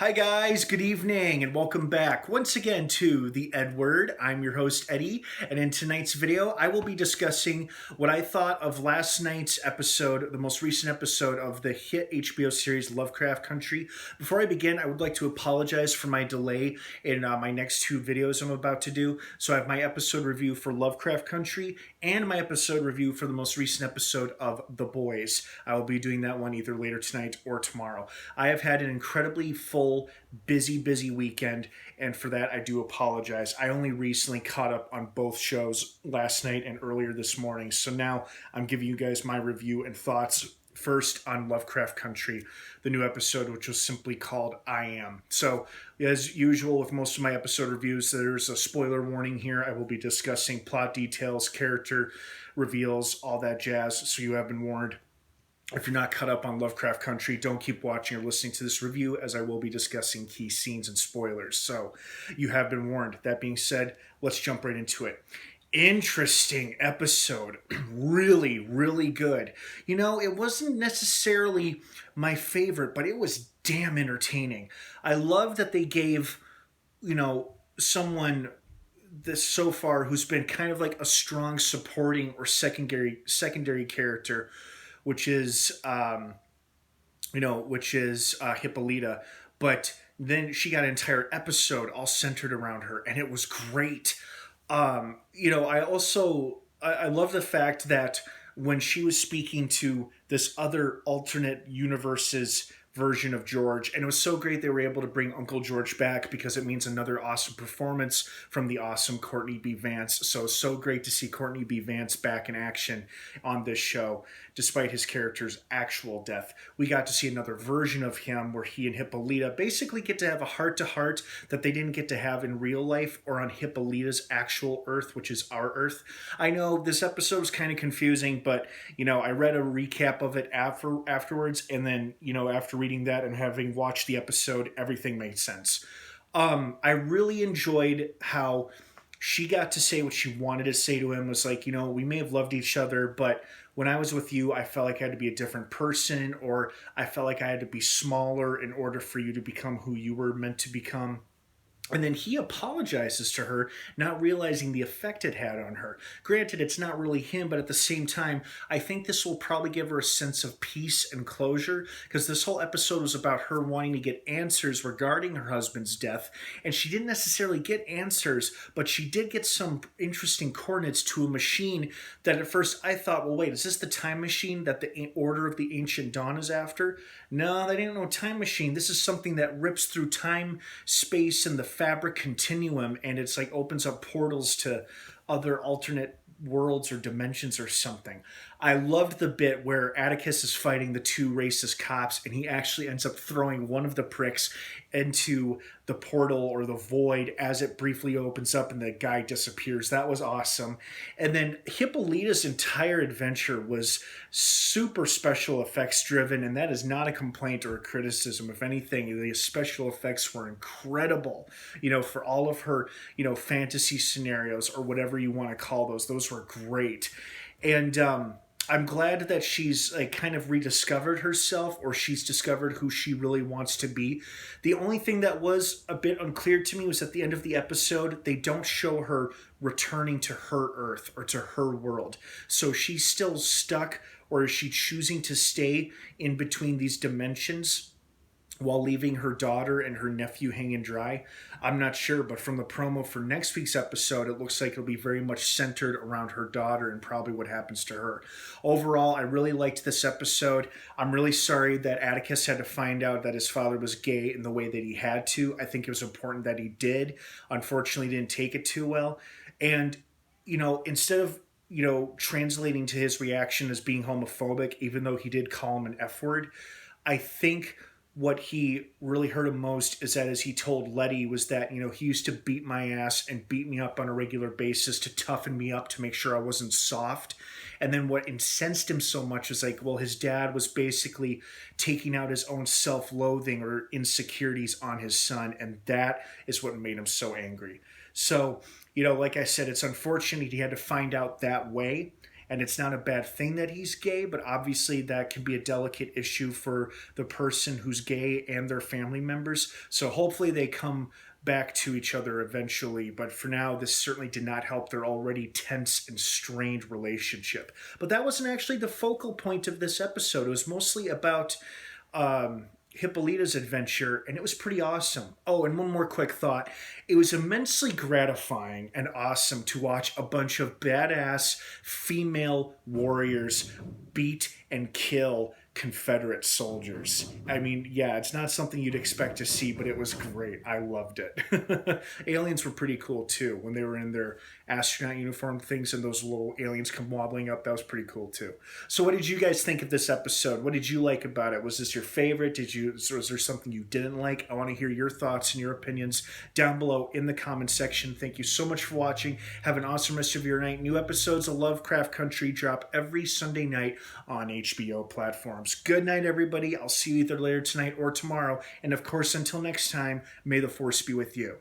Hi guys, good evening and welcome back once again to the EdWord. I'm your host Eddie, and in tonight's video I will be discussing what I thought of last night's episode, the most recent episode of the hit HBO series Lovecraft Country. Before I begin, I would like to apologize for my delay in my next two videos I'm about to do. So I have my episode review for Lovecraft Country and my episode review for the most recent episode of The Boys. I will be doing that one either later tonight or tomorrow. I have had an incredibly full, busy weekend, and for that I do apologize. I only recently caught up on both shows last night and earlier this morning, so now I'm giving you guys my review and thoughts first on Lovecraft Country, the new episode, which was simply called I Am. So, as usual with most of my episode reviews, there's a spoiler warning here. I will be discussing plot details, character reveals, all that jazz, so you have been warned. If you're not caught up on Lovecraft Country, don't keep watching or listening to this review, as I will be discussing key scenes and spoilers. So you have been warned. That being said, let's jump right into it. Interesting episode. Really good. You know, it wasn't necessarily my favorite, but it was damn entertaining. I love that they gave, someone this so far who's been kind of like a strong supporting or secondary character, which is Hippolyta, but then she got an entire episode all centered around her, and it was great. I love the fact that when she was speaking to this other alternate universe's version of George, and it was so great they were able to bring Uncle George back because it means another awesome performance from the awesome Courtney B. Vance. So great to see Courtney B. Vance back in action on this show, despite his character's actual death. We got to see another version of him where he and Hippolyta basically get to have a heart-to-heart that they didn't get to have in real life or on Hippolyta's actual Earth, which is our Earth. I know this episode was kind of confusing, but, I read a recap of it afterwards, and then, after reading that and having watched the episode, everything made sense. I really enjoyed how she got to say what she wanted to say to him. Was like, we may have loved each other, but when I was with you, I felt like I had to be a different person, or I felt like I had to be smaller in order for you to become who you were meant to become. And then he apologizes to her, not realizing the effect it had on her. Granted, it's not really him, but at the same time, I think this will probably give her a sense of peace and closure, because this whole episode was about her wanting to get answers regarding her husband's death, and she didn't necessarily get answers, but she did get some interesting coordinates to a machine that at first I thought, well, wait, is this the time machine that the Order of the Ancient Dawn is after? No, they didn't know time machine. This is something that rips through time, space, and the fabric continuum, and it's like opens up portals to other alternate worlds or dimensions or something. I loved the bit where Atticus is fighting the two racist cops, and he actually ends up throwing one of the pricks into the portal or the void as it briefly opens up and the guy disappears. That was awesome. And then Hippolyta's entire adventure was super special effects driven, and that is not a complaint or a criticism. If anything, the special effects were incredible, for all of her, fantasy scenarios or whatever you want to call those were great. And I'm glad that she's like kind of rediscovered herself, or she's discovered who she really wants to be. The only thing that was a bit unclear to me was at the end of the episode, they don't show her returning to her Earth or to her world. So she's still stuck, or is she choosing to stay in between these dimensions while leaving her daughter and her nephew hanging dry? I'm not sure, but from the promo for next week's episode, it looks like it'll be very much centered around her daughter and probably what happens to her. Overall, I really liked this episode. I'm really sorry that Atticus had to find out that his father was gay in the way that he had to. I think it was important that he did. Unfortunately, he didn't take it too well. And, instead of translating to his reaction as being homophobic, even though he did call him an F word, I think what he really hurt him most is that, as he told Letty, was that, he used to beat my ass and beat me up on a regular basis to toughen me up to make sure I wasn't soft. And then what incensed him so much was like, well, his dad was basically taking out his own self-loathing or insecurities on his son, and that is what made him so angry. So, like I said, it's unfortunate he had to find out that way. and it's not a bad thing that he's gay, but obviously that can be a delicate issue for the person who's gay and their family members. So hopefully they come back to each other eventually, but for now this certainly did not help their already tense and strained relationship. But that wasn't actually the focal point of this episode. It was mostly about Hippolyta's adventure, and it was pretty awesome. Oh, and one more quick thought. It was immensely gratifying and awesome to watch a bunch of badass female warriors beat and kill Confederate soldiers. I mean, yeah, it's not something you'd expect to see, but it was great. I loved it. Aliens were pretty cool too. When they were in their astronaut uniform things and those little aliens come wobbling up, that was pretty cool too. So what did you guys think of this episode? What did you like about it? Was this your favorite? Was there something you didn't like? I want to hear your thoughts and your opinions down below in the comment section. Thank you so much for watching. Have an awesome rest of your night. New episodes of Lovecraft Country drop every Sunday night on HBO platforms. Good night, everybody. I'll see you either later tonight or tomorrow. And of course, until next time, may the force be with you.